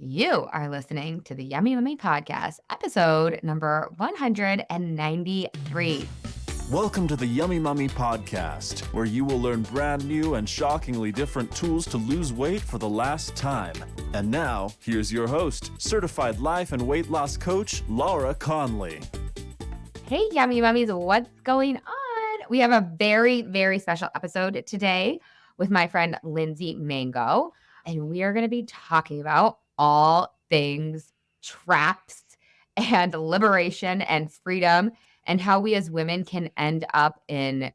You are listening to the Yummy Mummy Podcast, episode number 193. Welcome to the Yummy Mummy Podcast, where you will learn brand new and shockingly different tools to lose weight for the last time. And now, here's your host, certified life and weight loss coach, Laura Conley. Hey, Yummy Mummies, what's going on? We have a very, very special episode today with my friend Lindsey Mango, and we are going to be talking about all things traps and liberation and freedom and how we as women can end up in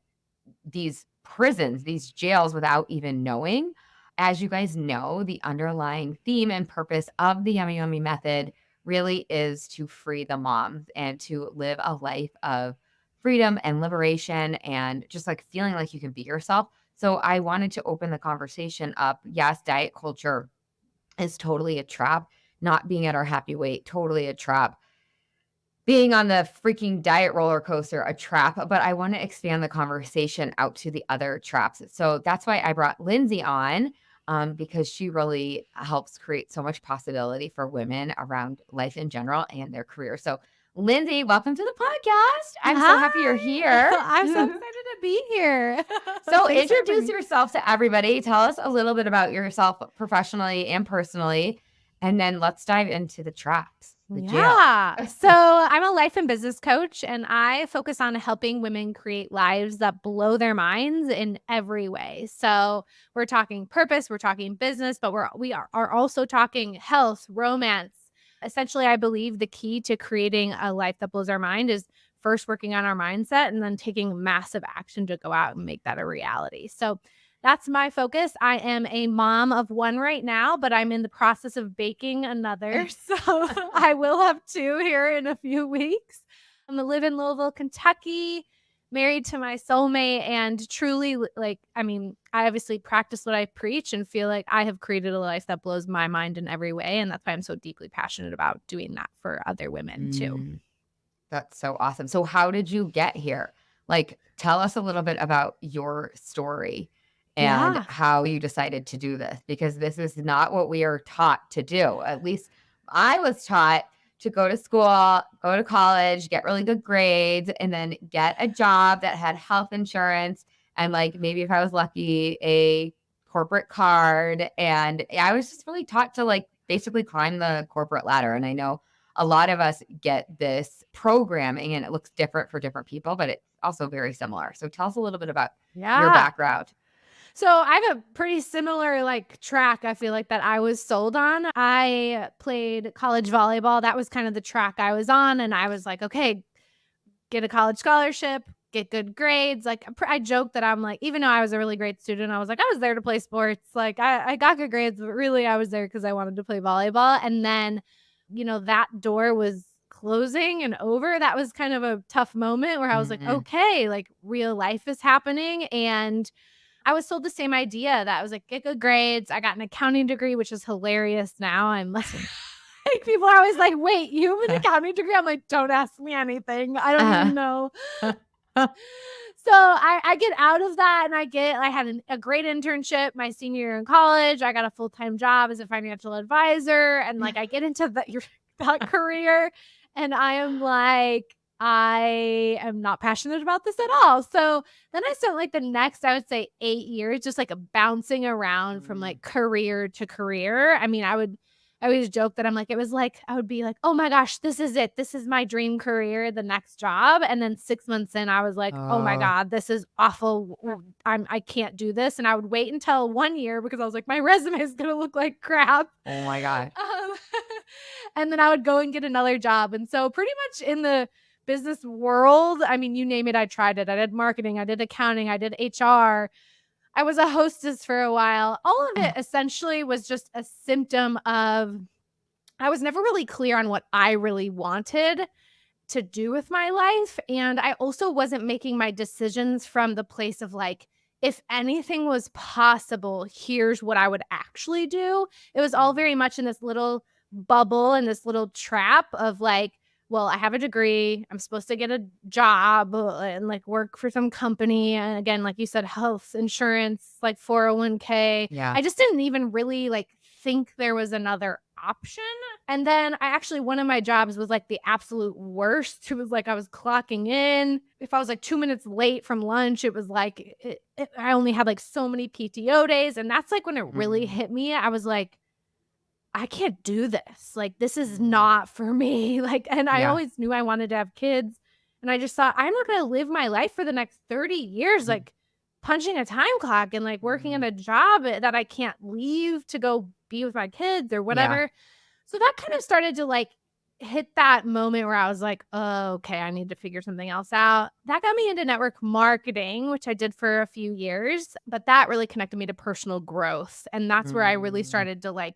these prisons, these jails without even knowing. As you guys know, the underlying theme and purpose of the Yummy Yummy method really is to free the moms and to live a life of freedom and liberation and just like feeling like you can be yourself. So I wanted to open the conversation up. Yes, diet culture is totally a trap. Not being at our happy weight, totally a trap. Being on the freaking diet roller coaster, a trap. But I want to expand the conversation out to the other traps. So that's why I brought Lindsey on, because she really helps create so much possibility for women around life in general and their career. So Lindsey, welcome to the podcast. I'm so happy you're here. I'm so excited to be here. So introduce yourself to everybody. Tell us a little bit about yourself professionally and personally, and then let's dive into the traps. So I'm a life and business coach, and I focus on helping women create lives that blow their minds in every way. So we're talking purpose, we're talking business, but we are also talking health, romance. Essentially, I believe the key to creating a life that blows our mind is first working on our mindset and then taking massive action to go out and make that a reality. So that's my focus. I am a mom of one right now, but I'm in the process of baking another. So I will have two here in a few weeks. I live in Louisville, Kentucky, married to my soulmate, and truly, I obviously practice what I preach and feel like I have created a life that blows my mind in every way. And that's why I'm so deeply passionate about doing that for other women too. That's so awesome. So how did you get here? Like, tell us a little bit about your story and how you decided to do this, because this is not what we are taught to do. At least I was taught to go to school, go to college, get really good grades, and then get a job that had health insurance and, like, maybe if I was lucky, a corporate card. And I was just really taught to, like, basically climb the corporate ladder. And I know a lot of us get this programming and it looks different for different people, but it's also very similar. So tell us a little bit about your background. So I have a pretty similar track, I feel like, that I was sold on. I played college volleyball. That was kind of the track I was on. And I was like, okay, get a college scholarship, get good grades. Like I joke that I'm like, even though I was a really great student, I was like, I was there to play sports. Like I got good grades, but really I was there because I wanted to play volleyball. And then, that door was closing and over. That was kind of a tough moment where I was like, okay, like real life is happening. And I was sold the same idea that I was like, get good grades. I got an accounting degree, which is hilarious now. I'm like, people are always like, wait, you have an accounting degree? I'm like, don't ask me anything. I don't even know. So I get out of that and I had a great internship my senior year in college. I got a full-time job as a financial advisor. And I get into that career and I am like, I am not passionate about this at all. So then I spent the next, I would say 8 years, just bouncing around from career to career. I mean, I always joke that I'm like, it was like, I would be like, oh my gosh, this is it. This is my dream career, the next job. And then 6 months in, I was like, oh my God, this is awful. I can't do this. And I would wait until 1 year because I was like, my resume is going to look like crap. Oh my God. And then I would go and get another job. And so pretty much in the business world, I mean, you name it, I tried it. I did marketing, I did accounting, I did HR. I was a hostess for a while. All of it essentially was just a symptom of, I was never really clear on what I really wanted to do with my life. And I also wasn't making my decisions from the place of if anything was possible, here's what I would actually do. It was all very much in this little bubble and this little trap of well, I have a degree. I'm supposed to get a job and work for some company. And again, like you said, health insurance, 401k. Yeah. I just didn't even really think there was another option. And then one of my jobs was like the absolute worst. It was like I was clocking in. If I was like 2 minutes late from lunch, it was like I only had like so many PTO days. And that's like when it really hit me. I was like, I can't do this. Like, this is not for me. Like, and I Yeah. always knew I wanted to have kids. And I just thought, I'm not going to live my life for the next 30 years, like punching a time clock and like working at a job that I can't leave to go be with my kids or whatever. So that kind of started to like hit that moment where I was like, oh, okay, I need to figure something else out. That got me into network marketing, which I did for a few years, but that really connected me to personal growth. And that's where I really started to like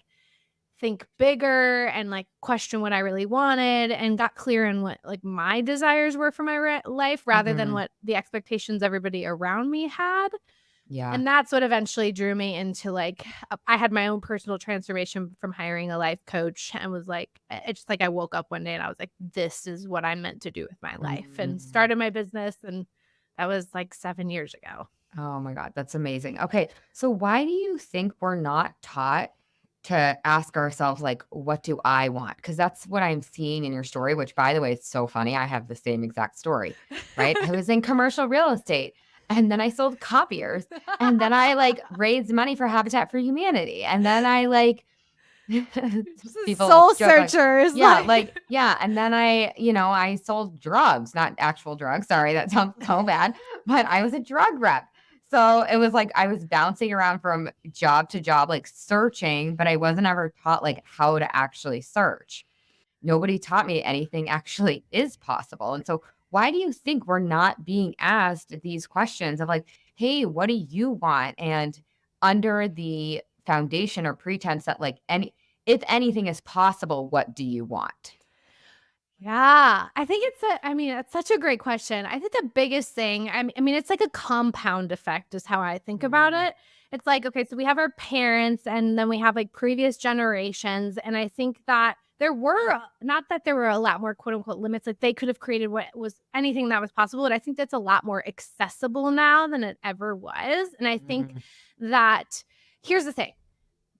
think bigger and like question what I really wanted and got clear in what like my desires were for my life rather than what the expectations everybody around me had. Yeah. And that's what eventually drew me into like, I had my own personal transformation from hiring a life coach and was like, it's just like I woke up one day and I was like, this is what I'm meant to do with my life and started my business. And that was like 7 years ago. Oh my God, that's amazing. Okay, so why do you think we're not taught to ask ourselves, like, what do I want? Because that's what I'm seeing in your story, which, by the way, is so funny. I have the same exact story, right? I was in commercial real estate and then I sold copiers and then I like raised money for Habitat for Humanity. And then I like, people Soul joke like, searchers. yeah, like, yeah. And then I sold drugs, not actual drugs. Sorry, that sounds so bad, but I was a drug rep. So it was like I was bouncing around from job to job, like searching, but I wasn't ever taught like how to actually search. Nobody taught me anything actually is possible. And so why do you think we're not being asked these questions of like, hey, what do you want? And under the foundation or pretense that like if anything is possible, what do you want? Yeah, I think it's such a great question. I think the biggest thing, I mean, it's like a compound effect is how I think about it. It's like, okay, so we have our parents and then we have like previous generations. And I think that not that there were a lot more quote unquote limits, like they could have created what was anything that was possible. But I think that's a lot more accessible now than it ever was. And I think that here's the thing.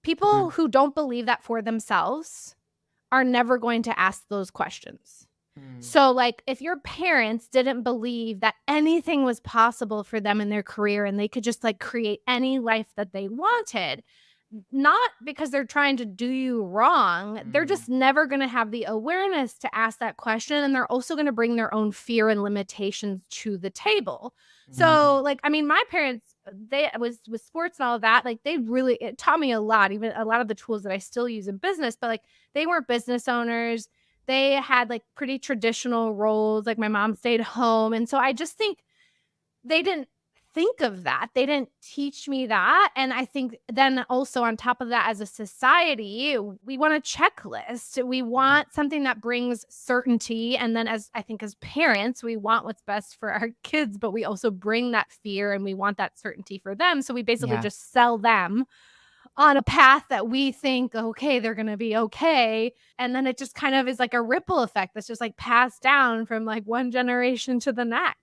People who don't believe that for themselves are never going to ask those questions. So like if your parents didn't believe that anything was possible for them in their career and they could just like create any life that they wanted, not because they're trying to do you wrong, they're just never going to have the awareness to ask that question. And they're also going to bring their own fear and limitations to the table. So like, I mean, my parents, they was with sports and all of that, like it taught me a lot, even a lot of the tools that I still use in business, but like they weren't business owners. They had like pretty traditional roles. Like my mom stayed home. And so I just think they didn't think of that. They didn't teach me that. And I think then also on top of that, as a society, we want a checklist. We want something that brings certainty. And then as parents, we want what's best for our kids, but we also bring that fear and we want that certainty for them. So we basically just sell them on a path that we think, okay, they're going to be okay. And then it just kind of is like a ripple effect that's just like passed down from like one generation to the next.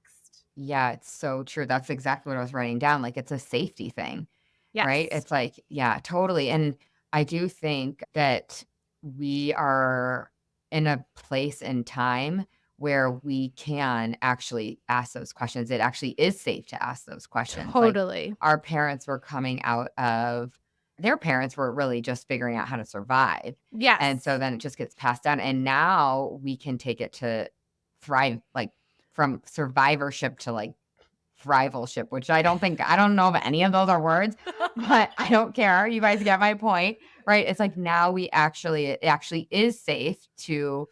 Yeah, it's so true. That's exactly what I was writing down. Like it's a safety thing, right? Yes. It's like, yeah, totally. And I do think that we are in a place and time where we can actually ask those questions. It actually is safe to ask those questions. Like Totally. our parents were coming out of their parents were really just figuring out how to survive. Yes. And so then it just gets passed down. And now we can take it to thrive, like from survivorship to like thrivalship, which I don't know if any of those are words, but I don't care. You guys get my point, right? It's like now it actually is safe to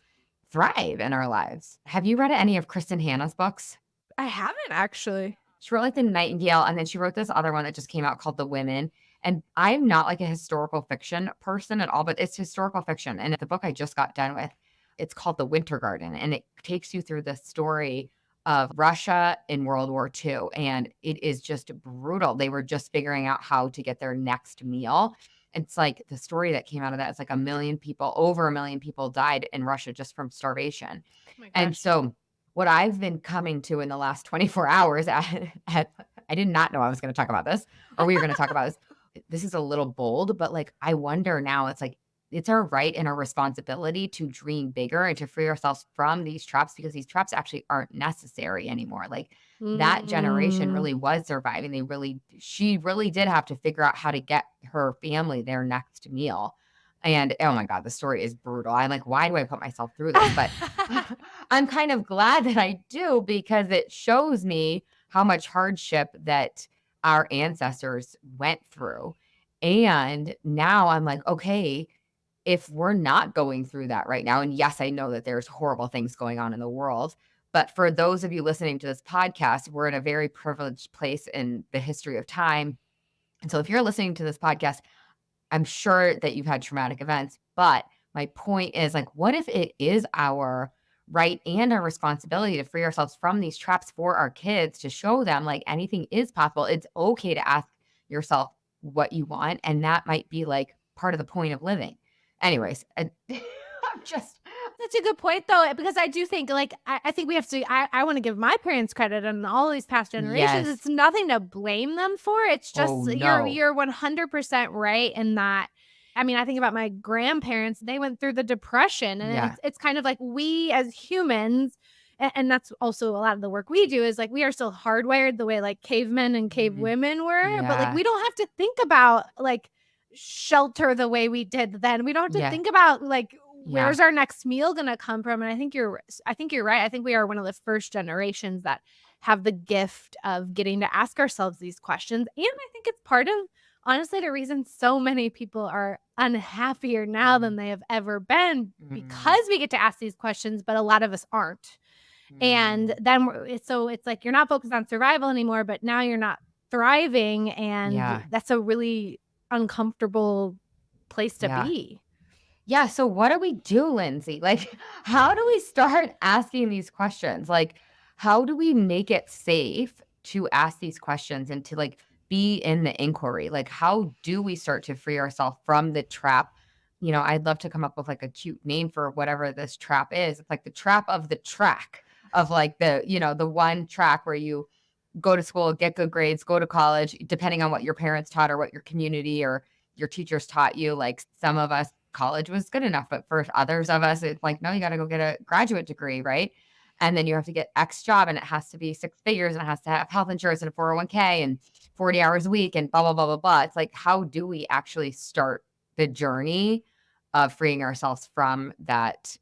thrive in our lives. Have you read any of Kristen Hanna's books? I haven't actually. She wrote like The Nightingale, and then she wrote this other one that just came out called The Women. And I'm not like a historical fiction person at all, but it's historical fiction. And the book I just got done with, it's called The Winter Garden, and it takes you through the story of Russia in World War II. And it is just brutal. They were just figuring out how to get their next meal. It's like the story that came out of that. It's like over 1 million people died in Russia just from starvation. Oh my And gosh. so what I've been coming to in the last 24 hours I did not know I was going to talk about this or we were going to talk about this. This is a little bold, but like, I wonder now, it's like, it's our right and our responsibility to dream bigger and to free ourselves from these traps, because these traps actually aren't necessary anymore. Like that generation Mm. really was surviving. She really did have to figure out how to get her family their next meal. And oh my God, the story is brutal. I'm like, why do I put myself through this? But I'm kind of glad that I do, because it shows me how much hardship that our ancestors went through. And now I'm like, okay, if we're not going through that right now, and yes, I know that there's horrible things going on in the world, but for those of you listening to this podcast, we're in a very privileged place in the history of time. And so if you're listening to this podcast, I'm sure that you've had traumatic events, but my point is, like, what if it is our right and our responsibility to free ourselves from these traps for our kids, to show them like anything is possible. It's okay to ask yourself what you want, and that might be like part of the point of living. Anyways, I'm just That's a good point, though, because I do think, like, I think we have to. I want to give my parents credit and all these past generations. yes. It's nothing to blame them for. It's Oh just no. you're 100% right in that. I mean, I think about my grandparents. They went through the depression, and Yeah. it's kind of like we as humans, and that's also a lot of the work we do, is like we are still hardwired the way like cavemen and cave Mhm. women were, but like Yeah. we don't have to think about like shelter the way we did then. We don't have to Yeah. think about like Yeah. where's our next meal going to come from. And I think you're right. I think we are one of the first generations that have the gift of getting to ask ourselves these questions. And I think it's part of, honestly, the reason so many people are unhappier now than Mm, they have ever been, mm, because we get to ask these questions, but a lot of us aren't. And mm. then it's like you're not focused on survival anymore, but now you're not thriving. And Yeah. that's a really uncomfortable place to Yeah. be. Yeah, so what do we do, Lindsay? Like, how do we start asking these questions? Like, how do we make it safe to ask these questions and to like be in the inquiry? Like, how do we start to free ourselves from the trap? I'd love to come up with like a cute name for whatever this trap is. It's like the trap of the track of like the one track where you go to school, get good grades, go to college, depending on what your parents taught or what your community or your teachers taught you. Like some of us, college was good enough, but for others of us, it's like, no, you got to go get a graduate degree, right? And then you have to get X job, and it has to be 6 figures, and it has to have health insurance and a 401k and 40 hours a week and blah, blah, blah, blah, blah. It's like, how do we actually start the journey of freeing ourselves from that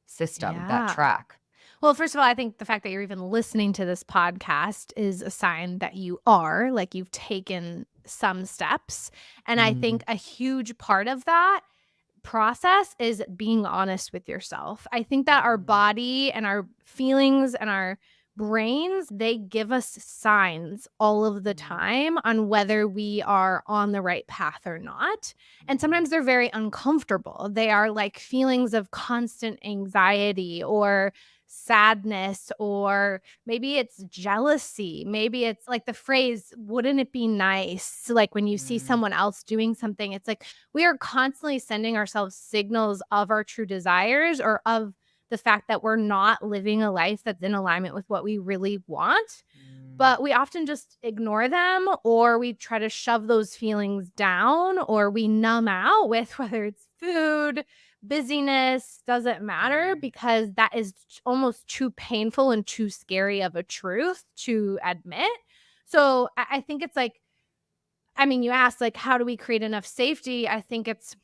system, that Yeah. track? Well, first of all, I think the fact that you're even listening to this podcast is a sign that you are, like, you've taken some steps. And I Mm, think a huge part of that process is being honest with yourself. I think that our mm, body and our feelings and our brains, they give us signs all of the mm, time on whether we are on the right path or not. And mm, sometimes they're very uncomfortable. They are like feelings of constant anxiety or sadness, or maybe it's jealousy. Maybe it's like the phrase, wouldn't it be nice? Like when you see mm, someone else doing something, it's like we are constantly sending ourselves signals of our true desires, or of the fact that we're not living a life that's in alignment with what we really want. mm. But we often just ignore them, or we try to shove those feelings down, or we numb out with whether it's food, busyness, doesn't matter, Mm. because that is almost too painful and too scary of a truth to admit. So I think it's like, I mean, you asked, like, how do we create enough safety? I think it's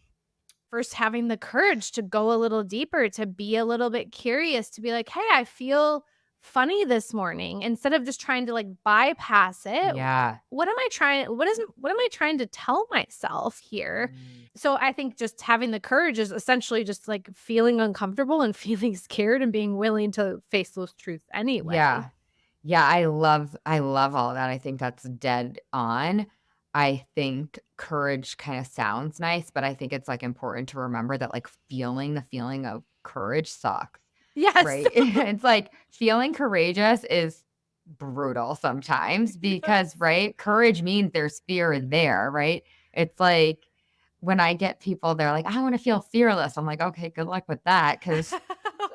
first having the courage to go a little deeper, to be a little bit curious, to be like, hey, I feel funny this morning, instead of just trying to like bypass it. Yeah. What am I trying to tell myself here? Mm. So I think just having the courage is essentially just like feeling uncomfortable and feeling scared and being willing to face those truths anyway. Yeah. Yeah, I love all that. I think that's dead on. I think courage kinda sounds nice, but I think it's, like, important to remember that, like, feeling the feeling of courage sucks, Yes. right? It's like feeling courageous is brutal sometimes because, Yes. right, courage means there's fear there, right? It's like when I get people, they're like, "I wanna feel fearless." I'm like, "Okay, good luck with that, because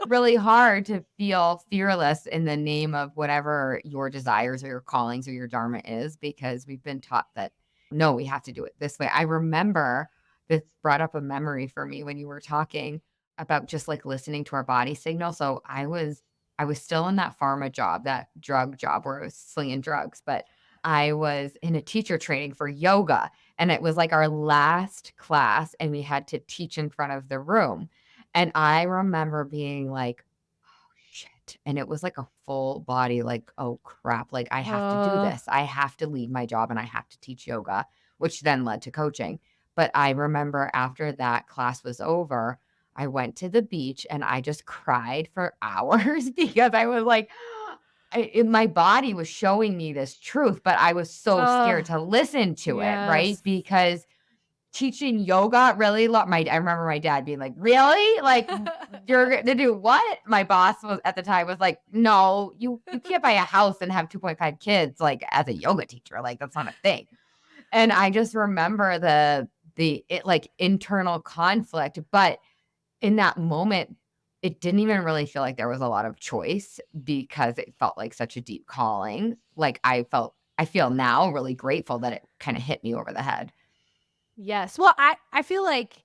really hard to feel fearless in the name of whatever your desires or your callings or your dharma is, because we've been taught that no, we have to do it this way. I remember this brought up a memory for me when you were talking about just like listening to our body signal. So I was still in that pharma job, that drug job where I was slinging drugs, but I was in a teacher training for yoga, and it was like our last class, and we had to teach in front of the room. And I remember being like, shit. And it was like a full body, like, oh crap, like I have to do Uh, this. I have to leave my job and I have to teach yoga, which then led to coaching. But I remember after that class was over, I went to the beach and I just cried for hours because I was like, my body was showing me this truth, but I was so uh, scared to listen to it, right? yes. Because teaching yoga really I remember my dad being like, "Really? Like, you're gonna do what?" My boss was at the time was like, "No, you can't buy a house and have 2.5 kids, like, as a yoga teacher, like, that's not a thing." And I just remember like, internal conflict, but in that moment, it didn't even really feel like there was a lot of choice because it felt like such a deep calling. Like, I feel now really grateful that it kinda hit me over the head. Yes. Well, I feel like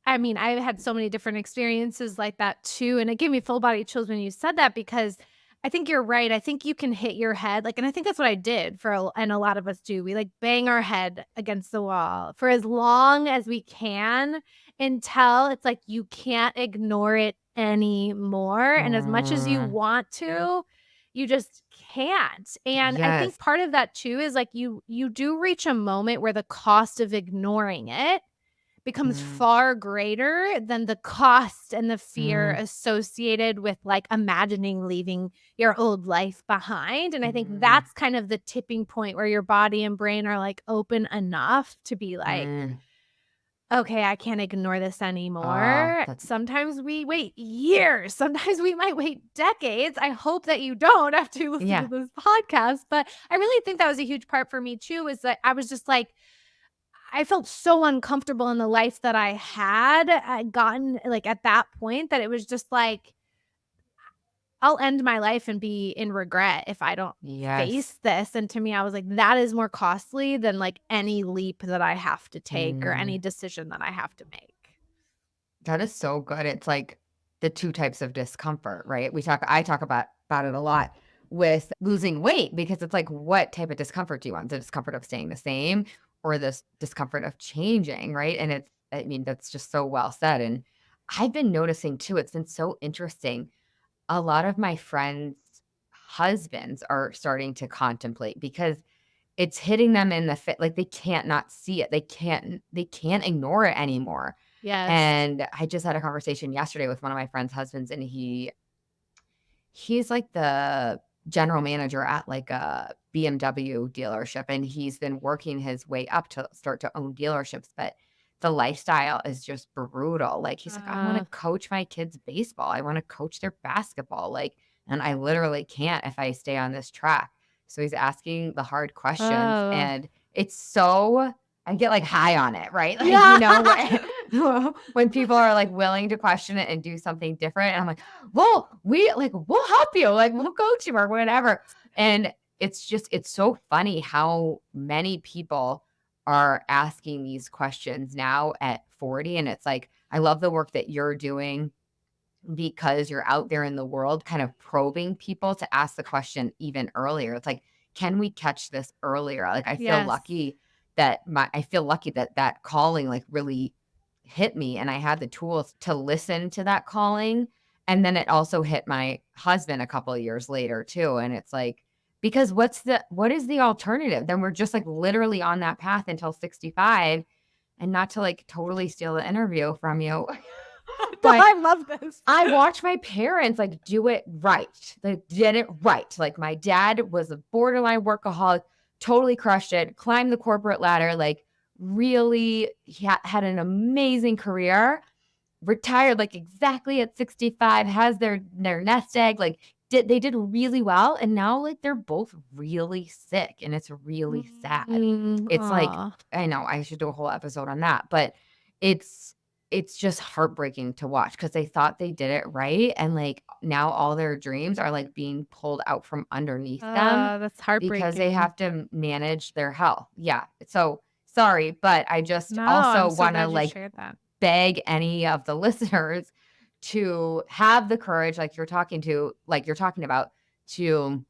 I mean, I've had so many different experiences like that too, and it gave me full body chills when you said that because I think you're right. I think you can hit your head, like, and I think that's what I did and a lot of us do. We like bang our head against the wall for as long as we can until it's like you can't ignore it anymore. And as much as you Mm, want to, you just can't. And I think yes. part of that too is like you do reach a moment where the cost of ignoring it becomes Mm, far greater than the cost and the fear mm, associated with, like, imagining leaving your old life behind, and I think mm, that's kind of the tipping point where your body and brain are, like, open enough to be like, mm. "Okay, I can't ignore this anymore." That's Sometimes we wait years, sometimes we might wait decades. I hope that you don't after you listen to yeah. this podcast, but I really think that was a huge part for me too, is that I was just like, I felt so uncomfortable in the life that I had, gotten, like, at that point that it was just like, I'll end my life and be in regret if I don't Yes. face this, and to me, I was like, that is more costly than, like, any leap that I have to take or any Mm. decision that I have to make. That is so good. It's like the 2 types of discomfort, right? I talk about it a lot with losing weight because it's like, what type of discomfort do you want? The discomfort of staying the same or this discomfort of changing, right? And I mean, that's just so well said. And I've been noticing too, it's been so interesting. A lot of my friends' husbands are starting to contemplate because it's hitting them in the like, they can't not see it. They can't ignore it anymore. Yes. And I just had a conversation yesterday with one of my friend's husbands, and he's like the general manager at like a BMW dealership, and he's been working his way up to start to own dealerships, but the lifestyle is just brutal. Like he's like, I want to Uh, coach my kids baseball. I want to coach their basketball. Like, and I literally can't if I stay on this track. So he's asking the hard questions, oh. and it's so I get like high on it, right? Like, Yeah. when people are like willing to question it and do something different. And I'm like, well, we'll help you, like, we'll coach you or whatever. And it's so funny how many people are asking these questions now at 40. And it's like, I love the work that you're doing because you're out there in the world kind of probing people to ask the question even earlier. It's like, can we catch this earlier? Like, Yes. I feel lucky that that calling like really hit me and I had the tools to listen to that calling. And then it also hit my husband a couple of years later too. And it's like, because what is the alternative? Then we're just like literally on that path until 65. And not to like totally steal the interview from you, No, but I love this. I watched my parents, like, do it right. They did it right. Like, my dad was a borderline workaholic, totally crushed it, climbed the corporate ladder, like, really he had an amazing career, retired, like, exactly at 65, has their nest egg, like, they did really well, and now, like, they're both really sick, and it's really sad. It's like Aw. I know, I should do a whole episode on that, but it's it's just heartbreaking to watch because they thought they did it right, and, like, now all their dreams are, like, being pulled out from underneath them That's because they heartbreaking. have to manage their health. Yeah, so Sorry, but I just No, also I'm so want to glad you like shared that. beg any of the listeners to have the courage, like you're talking about, to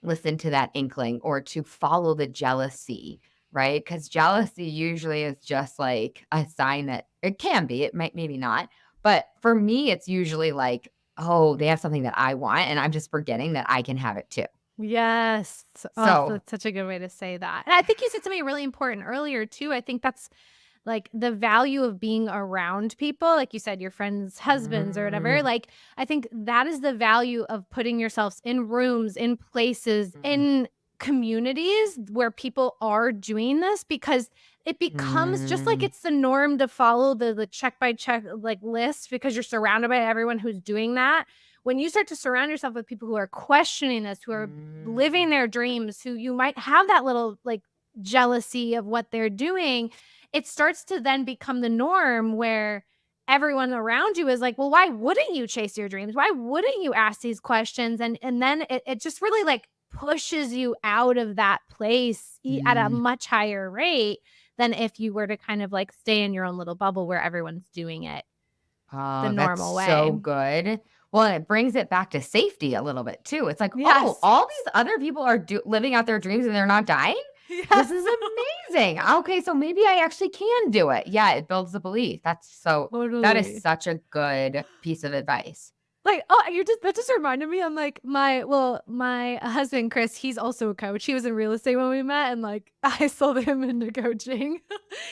listen to that inkling or to follow the jealousy, right? Because jealousy usually is just like a sign that it can be, it might, maybe not. But for me, it's usually like, oh, they have something that I want, and I'm just forgetting that I can have it too. Yes. Oh, So, that's such a good way to say that. And I think you said something really important earlier too. I think that's like the value of being around people, like you said, your friends' husbands or whatever. mm, Like, I think that is the value of putting yourselves in rooms, in places, mm, in communities where people are doing this, because it becomes just like mm, it's the norm to follow the check by check like list because you're surrounded by everyone who's doing that. When you start to surround yourself with people who are questioning this, who are living mm. their dreams, who you might have that little like jealousy of what they're doing, it starts to then become the norm where everyone around you is like, well, why wouldn't you chase your dreams? Why wouldn't you ask these questions? And then it just really like pushes you out of that place at a Mm. much higher rate than if you were to kind of like stay in your own little bubble where everyone's doing it the Oh, that's normal way. so good. Well, and it brings it back to safety a little bit too. It's like, oh, Yes. all these other people are living out their dreams and they're not dying. This Yes. is amazing. Okay, so maybe I actually can do it. Yeah, it builds the belief. That is Totally. such a good piece of advice. Like, oh, that just reminded me. I'm like, my husband, Chris, he's also a coach. He was in real estate when we met, and like, I sold him into coaching.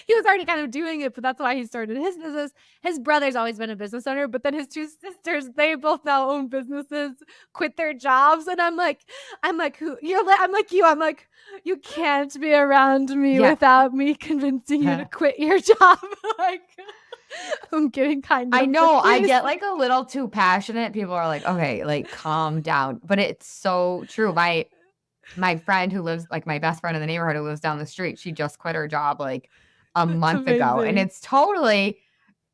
He was already kind of doing it, but that's why he started his business. His brother's always been a business owner, but then his two sisters, they both now own businesses, quit their jobs. And I'm like, who you're like, I'm like, you can't be around me Yeah. without me convincing you to quit your job. Like, I'm getting kind I of, but know I please. get like a little too passionate. People are like, okay, like calm down. But it's so true. My friend who lives like my best friend in the neighborhood who lives down the street, she just quit her job like a That's month ago. And amazing. it's totally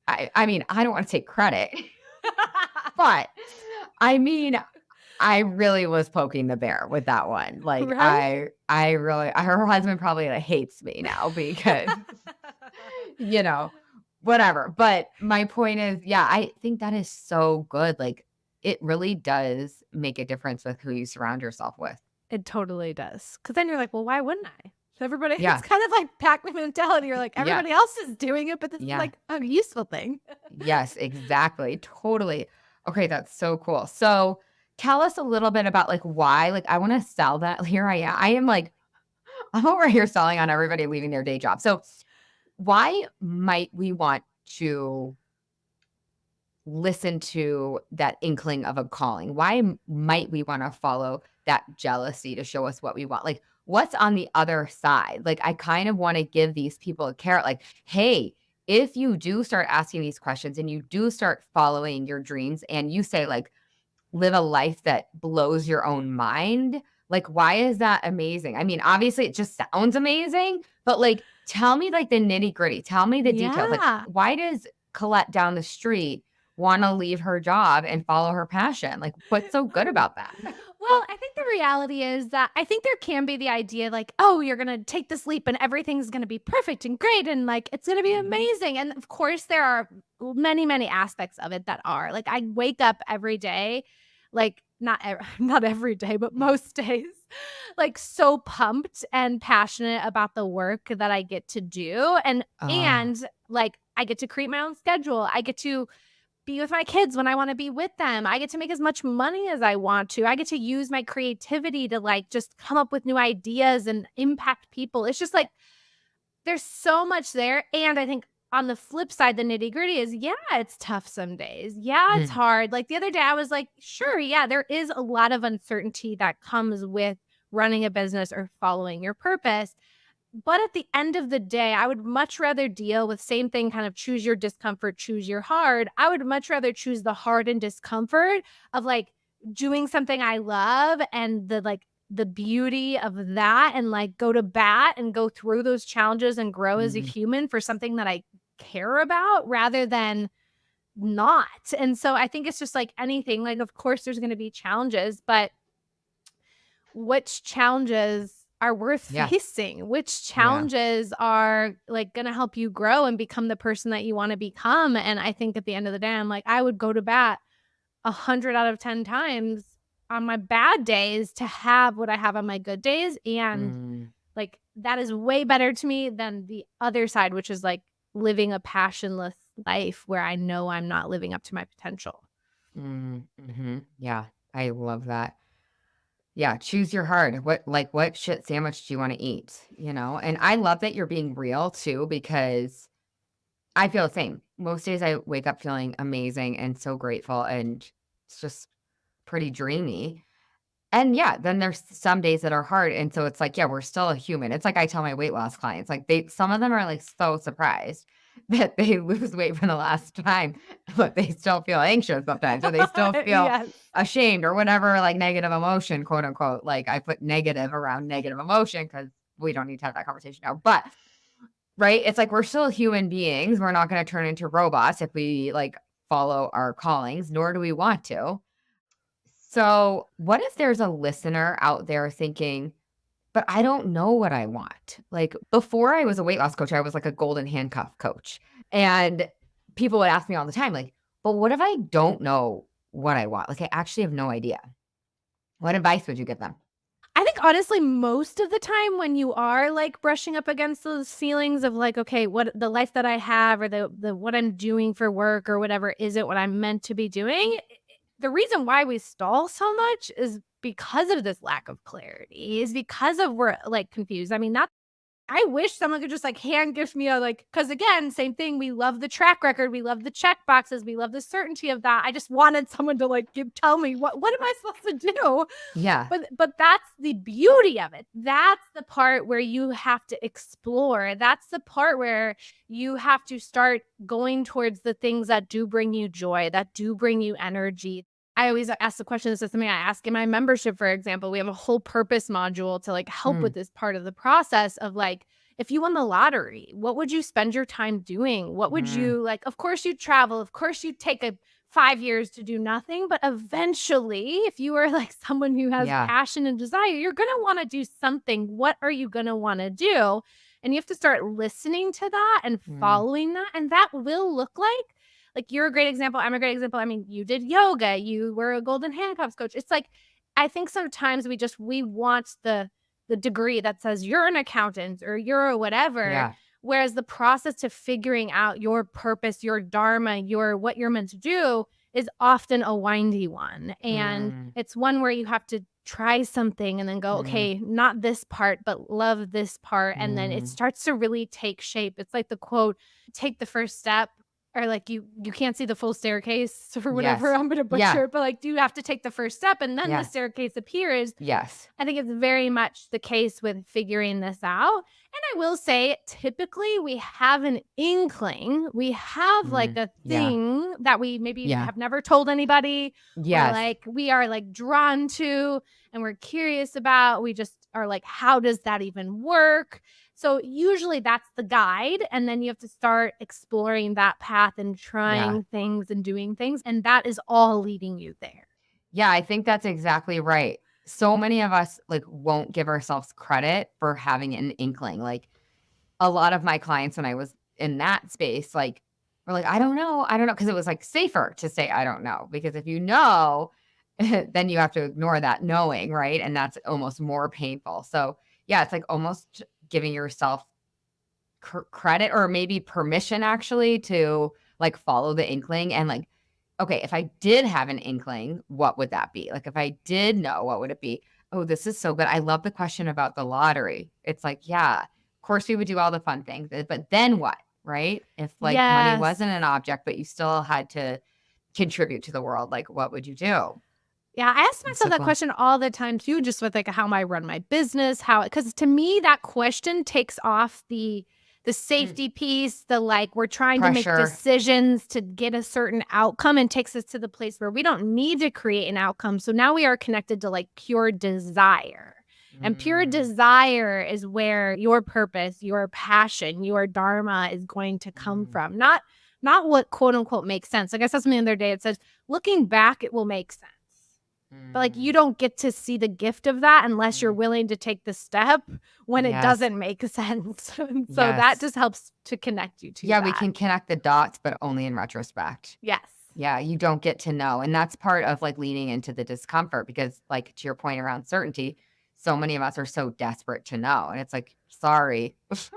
I mean, I don't want to take credit, but I mean, I really was poking the bear with that one. Like Right? I really her husband probably like, hates me now because you know, whatever. But my point is, yeah, I think that is so good. Like it really does make a difference with who you surround yourself with. It totally does. Because then you're like, "Well, why wouldn't I?" So everybody it's Yeah. kind of like Pac-Man mentality. You're like, Yeah. "Everybody else is doing it, but this is Yeah. like a useful thing." Yes, exactly. Totally. Okay, that's so cool. So tell us a little bit about like why, like I want to sell that. Here I am. I am like, I'm over here selling on everybody leaving their day job. So why might we want to listen to that inkling of a calling? Why might we want to follow that jealousy to show us what we want? Like, what's on the other side? Like, I kind of want to give these people a carrot, like, hey, if you do start asking these questions and you do start following your dreams and you say, like, live a life that blows your own mind, like, why is that amazing? I mean, obviously, it just sounds amazing, but like, tell me like the nitty gritty. Tell me the details. Like, Yeah. why does Colette down the street want to leave her job and follow her passion? Like, what's so good about that? Well, I think the reality is that I think there can be the idea like, "Oh, you're gonna take this leap and everything's gonna be perfect and great and like it's gonna be Mhm. amazing." And of course, there are many, many aspects of it that are. Like I wake up every day, like not every day, but most days, like so pumped and passionate about the work that I get to do. Oh, And like I get to create my own schedule. I get to be with my kids when I wanna be with them. I get to make as much money as I want to. I get to use my creativity to, like, just come up with new ideas and impact people. It's just, like, there's so much there, and I think on the flip side, the nitty-gritty is, yeah, it's tough some days. Yeah, it's mm, hard. Like, the other day, I was like, "Sure, yeah, there is a lot of uncertainty that comes with running a business or following your purpose." But at the end of the day, I would much rather deal with same thing, kind of choose your discomfort, choose your hard. I would much rather choose the hard and discomfort of like doing something I love and the beauty of that and like go to bat and go through those challenges and grow as a mm. human for something that I care about rather than not. And so I think it's just like anything, like of course there's going to be challenges, but which challenges are worth Yeah. facing, which challenges are like going to help you grow and become the person that you want to become. And I think at the end of the day, I'm like, I would go to bat 100 out of 10 times on my bad days to have what I have on my good days. And Mm, like, that is way better to me than the other side, which is like living a passionless life where I know I'm not living up to my potential. yeah, I love that. Yeah, choose your heart. What shit sandwich do you want to eat? And I love that you're being real too, because I feel the same. Most days I wake up feeling amazing and so grateful, and it's just pretty dreamy. And yeah, then there's some days that are hard. And so it's like, yeah, we're still a human. It's like I tell my weight loss clients, like some of them are like so surprised that they lose weight for the last time, but they still feel anxious sometimes, or they still feel Yes. ashamed or whatever, like negative emotion, quote unquote. Like I put negative around negative emotion because we don't need to have that conversation now. But right, it's like we're still human beings. We're not going to turn into robots if we like follow our callings, nor do we want to. So, what if there's a listener out there thinking, but I don't know what I want? Like before I was a weight loss coach, I was like a golden handcuff coach. And people would ask me all the time, like, but what if I don't know what I want? Like, I actually have no idea. What advice would you give them? I think honestly, most of the time when you are like brushing up against those feelings of like, okay, what the life that I have or the what I'm doing for work or whatever isn't what I'm meant to be doing. The reason why we stall so much is because of this lack of clarity, is because of we're like confused. I mean, not I wish someone could just like hand gift me a like, because again, same thing. We love the track record, we love the check boxes, we love the certainty of that. I just wanted someone to like tell me what am I supposed to do? Yeah. But that's the beauty of it. That's the part where you have to explore. That's the part where you have to start going towards the things that do bring you joy, that do bring you energy. I always ask the question, this is something I ask in my membership, for example. We have a whole purpose module to like help with Mm, this part of the process of like, if you won the lottery, what would you spend your time doing? What would mm, you like? Of course, you'd travel. Of course, you'd take a 5 years to do nothing. But eventually, if you are like someone who has yeah. passion and desire, you're going to want to do something. What are you going to want to do? And you have to start listening to that and Mm, following that. And that will look like you're a great example. I'm a great example. I mean, you did yoga, you were a golden handcuffs coach. It's like, I think sometimes we want the degree that says you're an accountant or you're a whatever. yeah. Whereas the process to figuring out your purpose, your dharma, your what you're meant to do is often a windy one. And Mm, it's one where you have to try something and then go, mm, okay, not this part, but love this part. And then it mm. starts to really take shape. It's like the quote, take the first step, or like you can't see the full staircase or whatever. Yes. I'm gonna Yeah. butcher it, but like, do you have to take the first step and then the Yeah. staircase appears? Yes. I think it's very much the case with figuring this out. And I will say, typically, we have an inkling. We have like a Yeah. thing that we maybe Yeah. have never told anybody, or Yes. like we are like drawn to and we're curious about. We just are like, how does that even work? So usually that's the guide. And then you have to start exploring that path and Yeah. trying things and doing things. And that is all leading you there. Yeah, I think that's exactly right. So many of us like won't give ourselves credit for having an inkling. Like a lot of my clients when I was in that space, like were like, I don't know. Cause it was like safer to say, I don't know. Because if you know, then you have to ignore that knowing, right? And that's almost more painful. So yeah, it's like almost giving yourself credit or maybe permission actually to like follow the inkling and like, okay, if I did have an inkling, what would that be? Like if I did know, what would it be? Oh, this is so good. I love the question about the lottery. It's like, yeah, of course we would do all the fun things, but then what, right? If like money Yes. wasn't an object, but you still had to contribute to the world, like what would you do? Yeah, I ask It's myself so that cool. question all the time too, just with like how I run my business, how because to me that question takes off the Mm, safety piece, the like we're trying to make pressure. decisions to get a certain outcome and takes us to the place where we don't need to create an outcome. So now we are connected to like pure desire. And pure Mm, desire is where your purpose, your passion, your dharma is going to come mm, from. Not what quote unquote makes sense. Like I saw something the other day, it says, looking back, it will make sense. But like you don't get to see the gift of that unless you're willing to take the step when it doesn't make sense. So that just helps to connect you to that. We can connect the dots, but only in retrospect. Yes. Yeah, you don't get to know. And that's part of like leaning into the discomfort because like to your point around certainty, so many of us are so desperate to know. And it's like, sorry, just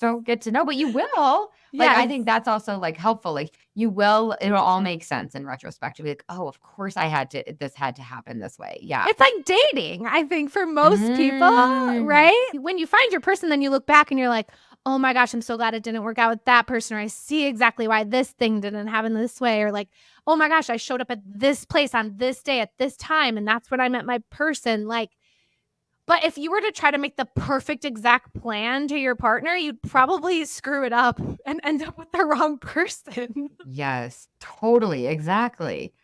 don't get to know, but you will. Like, I think that's also like helpful. Like you will, it'll all make sense in retrospect. You'll be like, oh, of course this had to happen this way. Yeah. It's like dating, I think, for most people, right? When you find your person, then you look back and you're like, oh my gosh, I'm so glad it didn't work out with that person. Or I see exactly why this thing didn't happen this way. Or like, oh my gosh, I showed up at this place on this day at this time. And that's when I met my person. Like, but if you were to try to make the perfect exact plan to your partner, you'd probably screw it up and end up with the wrong person. Yes, totally. Exactly.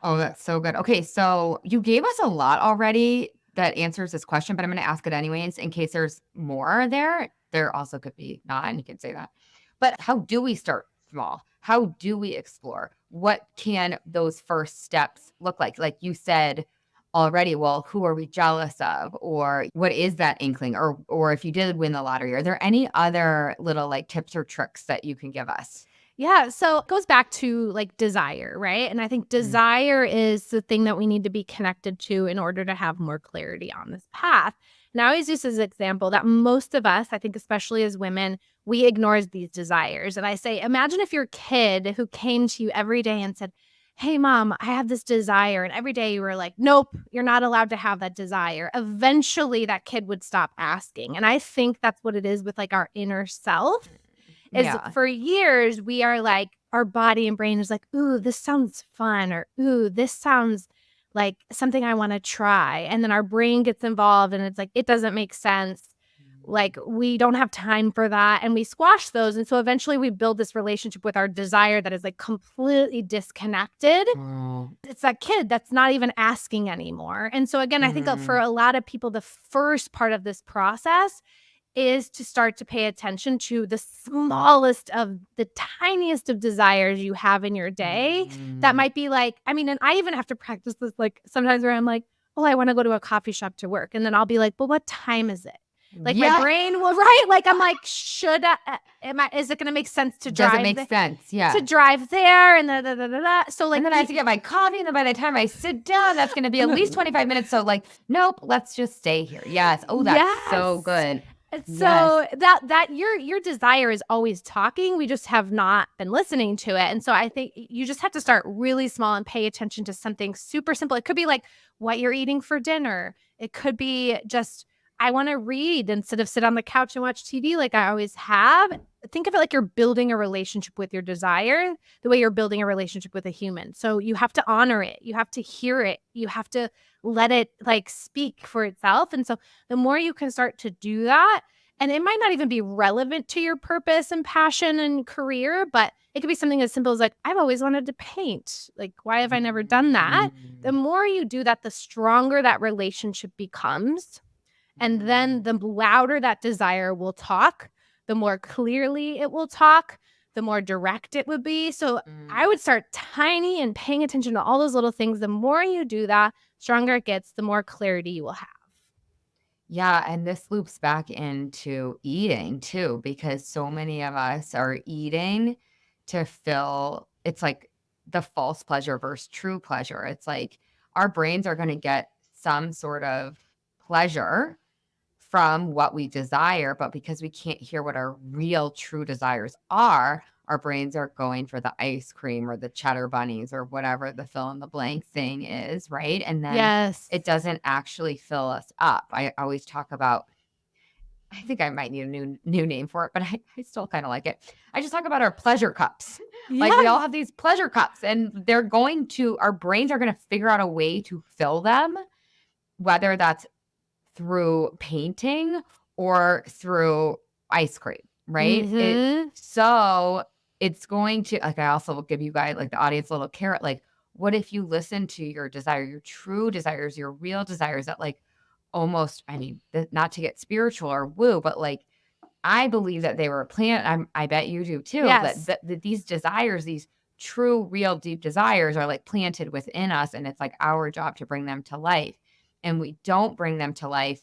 Oh, that's so good. Okay, so you gave us a lot already that answers this question, but I'm going to ask it anyways in case there's more there. There also could be not, and you can say that. But how do we start small? How do we explore? What can those first steps look like? Like you said already, well, who are we jealous of? Or what is that inkling? Or if you did win the lottery, are there any other little like tips or tricks that you can give us? Yeah. So it goes back to like desire, right? And I think desire is the thing that we need to be connected to in order to have more clarity on this path. And I always use this example that most of us, I think, especially as women, we ignore these desires. And I say, imagine if your kid who came to you every day and said, hey, mom, I have this desire. And every day you were like, nope, you're not allowed to have that desire. Eventually that kid would stop asking. And I think that's what it is with like our inner self. Is for years, we are like, our body and brain is like, ooh, this sounds fun, or ooh, this sounds like something I want to try. And then our brain gets involved and it's like, it doesn't make sense. Like, we don't have time for that. And we squash those. And so eventually we build this relationship with our desire that is like completely disconnected. It's that kid that's not even asking anymore. And so again, I think for a lot of people, the first part of this process is to start to pay attention to the smallest of the tiniest of desires you have in your day. That might be like, I mean, and I even have to practice this like sometimes where I'm like, oh, I want to go to a coffee shop to work. And then I'll be like, but what time is it? Like my brain will, right? Like I'm like, is it going to make sense to drive? Does it make sense? Yeah. To drive there and da. So like, and then I have to get my coffee. And then by the time I sit down, that's going to be at least 25 minutes. So like, nope, let's just stay here. Yes. Oh, that's so good. So that your desire is always talking. We just have not been listening to it. And so I think you just have to start really small and pay attention to something super simple. It could be like what you're eating for dinner. It could be just, I want to read instead of sit on the couch and watch TV like I always have. Think of it like you're building a relationship with your desire the way you're building a relationship with a human. So you have to honor it. You have to hear it. You have to let it like speak for itself. And so the more you can start to do that, and it might not even be relevant to your purpose and passion and career, but it could be something as simple as like, I've always wanted to paint. Like, why have I never done that? The more you do that, the stronger that relationship becomes. And then the louder that desire will talk, the more clearly it will talk, the more direct it would be. So I would start tiny and paying attention to all those little things. The more you do that, stronger it gets, the more clarity you will have. Yeah, and this loops back into eating too, because so many of us are eating to fill, it's like the false pleasure versus true pleasure. It's like our brains are going to get some sort of pleasure from what we desire, but because we can't hear what our real true desires are, our brains are going for the ice cream or the cheddar bunnies or whatever the fill in the blank thing is, right? And then it doesn't actually fill us up. I always talk about, I think I might need a new name for it, but I still kind of like it. I just talk about our pleasure cups. Like we all have these pleasure cups and our brains are going to figure out a way to fill them, whether that's through painting or through ice cream, right? So it's going to, like, I also will give you guys, like the audience, a little carrot. Like, what if you listen to your desire, your true desires, your real desires that like almost, I mean, not to get spiritual or woo, but like, I believe that they were a plant. I bet you do too. That these desires, these true, real, deep desires are like planted within us, and it's like our job to bring them to life. And we don't bring them to life,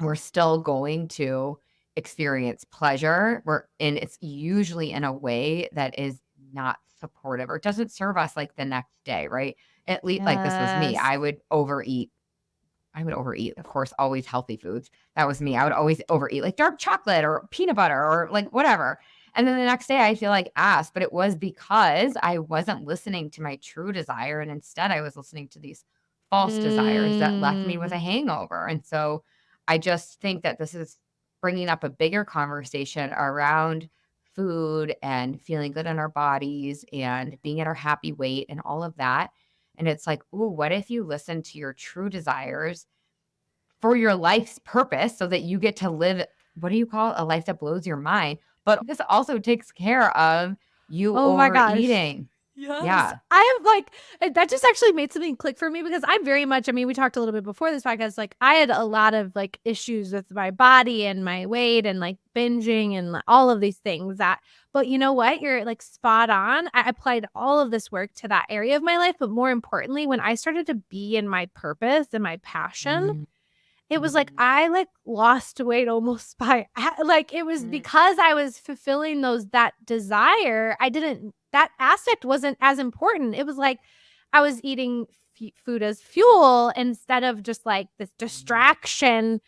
we're still going to experience pleasure. And it's usually in a way that is not supportive or doesn't serve us like the next day, right? At least like this was me. Yes. I would overeat, of course, always healthy foods. That was me. I would always overeat like dark chocolate or peanut butter or like whatever. And then the next day I feel like ass, but it was because I wasn't listening to my true desire. And instead I was listening to these false desires that left me with a Mm. hangover. And so I just think that this is bringing up a bigger conversation around food and feeling good in our bodies and being at our happy weight and all of that. And it's like, ooh, what if you listen to your true desires for your life's purpose so that you get to live, what do you call it? A life that blows your mind. But this also takes care of you Oh my gosh. overeating. Yes. Yeah. I have that just actually made something click for me because I'm very much, I mean, we talked a little bit before this podcast, like I had a lot of like issues with my body and my weight and like binging and all of these things but you know what? You're like spot on. I applied all of this work to that area of my life. But more importantly, when I started to be in my purpose and my passion, Mm, it was like mm, I, like, lost weight almost by like, it was mm, because I was fulfilling that desire, that aspect wasn't as important. It was like I was eating food as fuel instead of just, like, this mm. distraction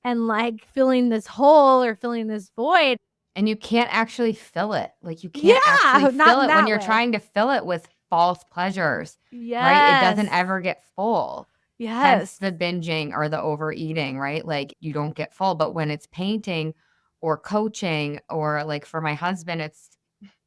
and, like, filling this hole or filling this void. And you can't actually fill it. Like you can't actually Yeah, not fill in it when that you're way. trying to fill it with false pleasures, right? It doesn't Yes. ever get full. Hence Yes. the binging or the overeating, right? Like you don't get full. But when it's painting or coaching, or like for my husband, it's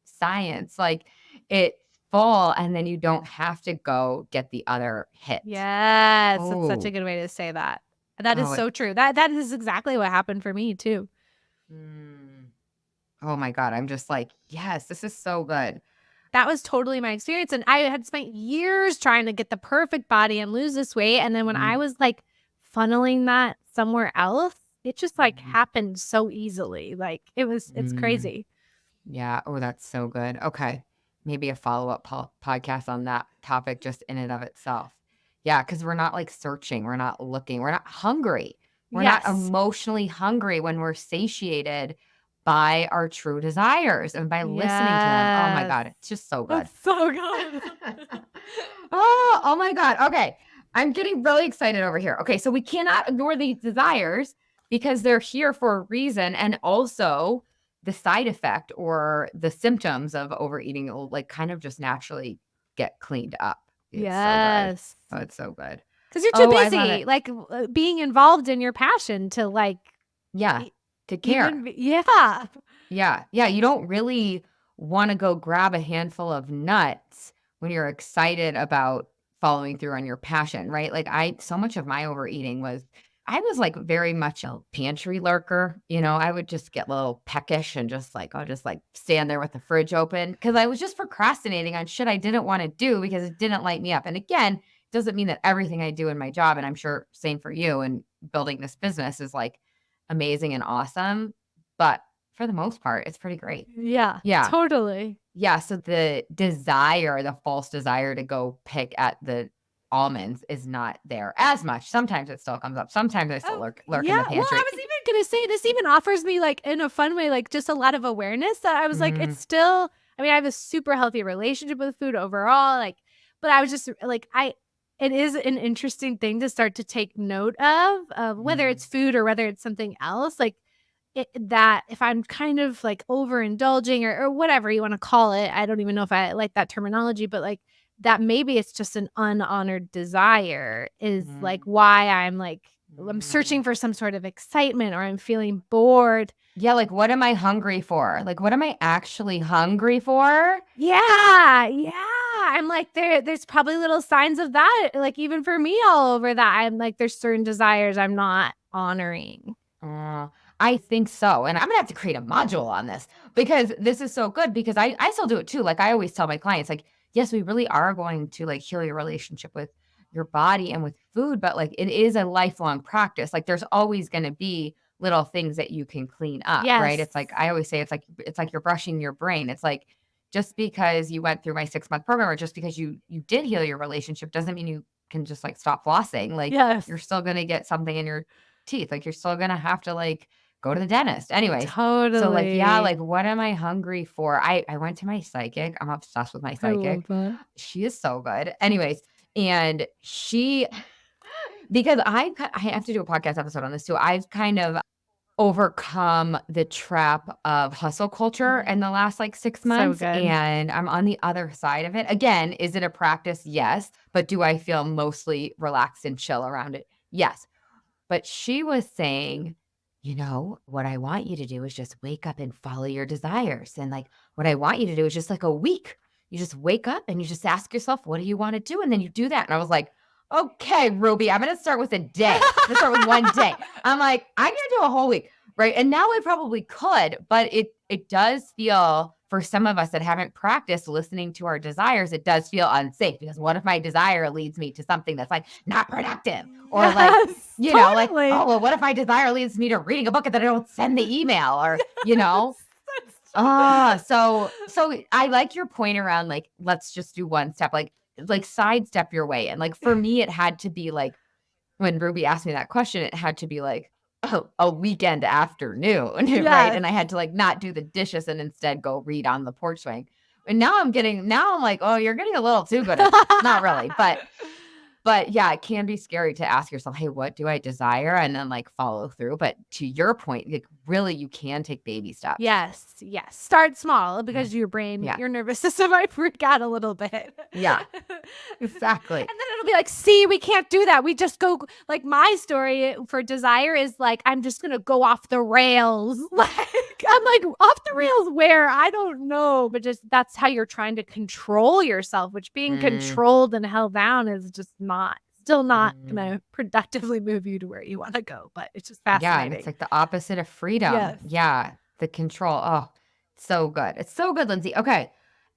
science, like it's full. And then you don't have to go get the other hit. Yes, that's such a Oh, good way to say that. That is oh, so true. That is exactly what happened for me too. mm. Oh my God. I'm just like, yes, this is so good. That was totally my experience, and I had spent years trying to get the perfect body and lose this weight, and then when I Mhm, was, like, funneling that somewhere else, it just, like, mhm, happened so easily, like, it's mm. crazy. Yeah. Oh, that's so good. Okay. Maybe a follow-up podcast on that topic just in and of itself. Yeah, because we're not like searching, we're not looking, we're not hungry. We're not Yes. emotionally hungry when we're satiated by our true desires and by listening to them. Oh my Yes. God, it's just so good. That's so good. Oh my God. Okay. I'm getting really excited over here. Okay, so we cannot ignore these desires because they're here for a reason. And also the side effect or the symptoms of overeating will like kind of just naturally get cleaned up. It's so good. Yes. Oh, it's so good. 'Cause you're too Oh, I love busy, it. like, being involved in your passion to, like, Yeah. e To care. even be yeah. Yeah. Yeah. You don't really want to go grab a handful of nuts when you're excited about following through on your passion, right? Like so much of my overeating was, I was like very much a pantry lurker. I would just get a little peckish and just like, I'll just like stand there with the fridge open because I was just procrastinating on shit I didn't want to do because it didn't light me up. And again, doesn't mean that everything I do in my job, and I'm sure same for you and building this business is like amazing and awesome. But for the most part, it's pretty great. Yeah, Yeah. totally. Yeah, so the false desire to go pick at the almonds is not there as much. Sometimes it still comes up. Sometimes I still Oh, lurk in yeah. the Well, I pantry. was even gonna say this even offers me, like, in a fun way, like, just a lot of awareness that I was like, it's Mm, still I mean, I have a super healthy relationship with food overall, like, but I was just like, it is an interesting thing to start to take note of whether mm, it's food or whether it's something else, like, that if I'm kind of, like, overindulging or whatever you wanna call it, I don't even know if I like that terminology, but, like, that maybe it's just an unhonored desire is, like, mm, why I'm mm. searching for some sort of excitement or I'm feeling bored. Yeah, like, what am I hungry for? Like, what am I actually hungry for? Yeah, yeah. I'm like, there's probably little signs of that, like, even for me all over that. I'm like, there's certain desires I'm not honoring. Uh, I think so. And I'm gonna have to create a module on this because this is so good because I still do it too. Like I always tell my clients, like, yes, we really are going to like heal your relationship with your body and with food, but like it is a lifelong practice. Like there's always gonna be little things that you can clean up, right? Yes. It's like I always say it's like you're brushing your brain. It's like just because you went through my 6-month program or just because you did heal your relationship doesn't mean you can just like stop flossing. Like Yes. you're still going to get something in your teeth. Like you're still going to have to like go to the dentist. Anyways. Totally. So like, yeah, like what am I hungry for? I went to my psychic. I'm obsessed with my psychic. She is so good. Anyways. And because I have to do a podcast episode on this too. I've kind of overcome the trap of hustle culture in the last like 6 months. good. And I'm on the other side of it. Again, is it a practice? Yes. But do I feel mostly relaxed and chill around it? Yes. But she was saying, what I want you to do is just wake up and follow your desires. And like, what I want you to do is just like a week. You just wake up and you just ask yourself, what do you want to do? And then you do that. And I was like, okay, Ruby, I'm going to start with a day. I'm going to start with one day. I'm like, I'm going to do a whole week. Right. And now I probably could, but it does feel for some of us that haven't practiced listening to our desires, it does feel unsafe because what if my desire leads me to something that's like not productive or like, like, oh, well, what if my desire leads me to reading a book and then I don't send the email or, so I like your point around like, let's just do one step, like sidestep your way. And like, for me, it had to be like, when Ruby asked me that question, it had to be like, a weekend afternoon, right? And I had to like not do the dishes and instead go read on the porch swing. And now I'm like, oh, you're getting a little too good at it. Not really, but yeah, it can be scary to ask yourself, hey, what do I desire? And then like follow through. But to your point, like really you can take baby steps. Yes. Start small because your brain, your nervous system might freak out a little bit. Yeah, exactly. And then it'll be like, see, we can't do that. We just go, like my story for desire is like, I'm just going to go off the rails. Like, I'm like, off the rails where? I don't know. But just that's how you're trying to control yourself, which being controlled and held down is just still not going to productively move you to where you want to go. But it's just fascinating. Yeah, it's like the opposite of freedom. Yes. Yeah, the control. Oh, so good. It's so good, Lindsey. Okay.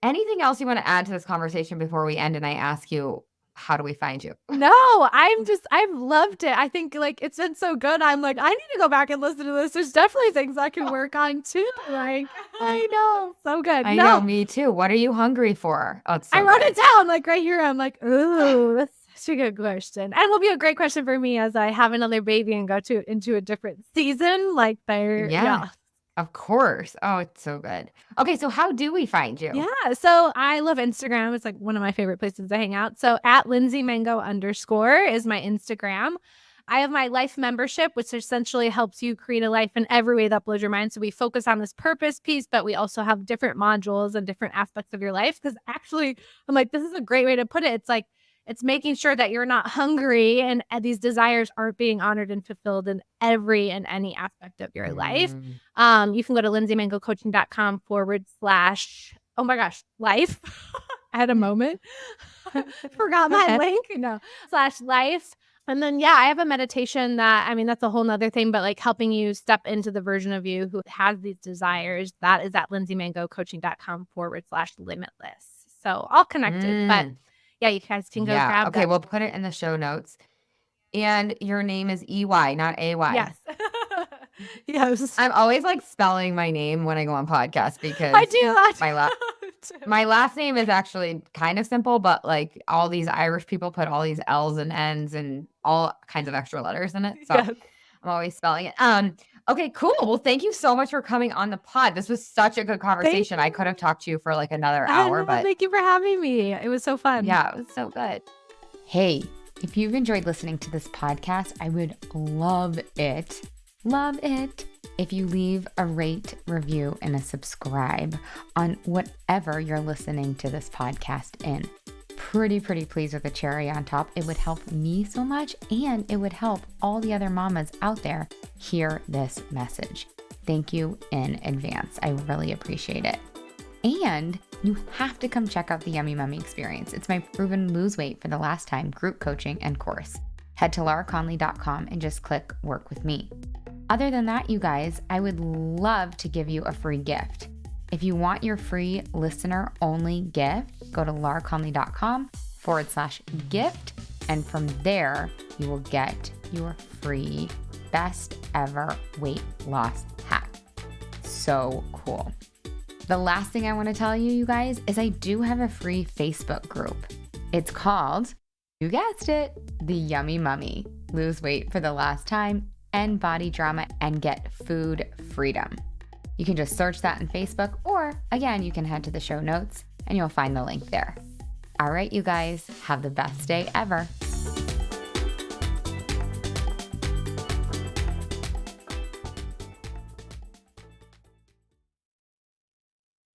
Anything else you want to add to this conversation before we end and I ask you, how do we find you? No, I've loved it. I think like it's been so good. I'm like, I need to go back and listen to this. There's definitely things I can work on too. Like, I know. So good. I know, me too. What are you hungry for? Oh, it's so I wrote it down like right here. I'm like, ooh, that's such a good question. And will be a great question for me as I have another baby and go into a different season. Like yeah. Of course. Oh, it's so good. Okay, so how do we find you? Yeah, so I love Instagram. It's like one of my favorite places to hang out. So at Lindsey Mango _ is my Instagram. I have my life membership, which essentially helps you create a life in every way that blows your mind. So we focus on this purpose piece, but we also have different modules and different aspects of your life. Because actually, I'm like, this is a great way to put it. It's like, it's making sure that you're not hungry and these desires aren't being honored and fulfilled in every and any aspect of your life. You can go to lindseymangocoaching.com / oh my gosh, life. I had a moment. Forgot my link. No, /life. And then, I have a meditation that's a whole nother thing, but like helping you step into the version of you who has these desires. That is at lindseymangocoaching.com / limitless. So all connected, but yeah, you guys can go grab that. Okay, we'll put it in the show notes. And your name is EY, not AY. Yes. Yes. I'm always like spelling my name when I go on podcasts because I do that. My last name is actually kind of simple, but like all these Irish people put all these L's and N's and all kinds of extra letters in it. So I'm always spelling it. Okay, cool. Well, thank you so much for coming on the pod. This was such a good conversation. I could have talked to you for like another hour, but thank you for having me. It was so fun. Yeah, it was so good. Hey, if you've enjoyed listening to this podcast, I would love it if you leave a rate, review, and a subscribe on whatever you're listening to this podcast in. Pretty please with a cherry on top. It would help me so much, and it would help all the other mamas out there hear this message. Thank you in advance. I really appreciate it. And you have to come check out the Yummy Mummy experience. It's my proven lose weight for the last time group coaching and course. Head to lauraconley.com and just click work with me. Other than that, you guys, I would love to give you a free gift. If you want your free listener only gift, go to lauraconley.com / gift. And from there, you will get your free best ever weight loss hack. So cool. The last thing I want to tell you, you guys, is I do have a free Facebook group. It's called, you guessed it, The Yummy Mummy. Lose weight for the last time, end body drama, and get food freedom. You can just search that on Facebook, or again, you can head to the show notes and you'll find the link there. All right, you guys, have the best day ever.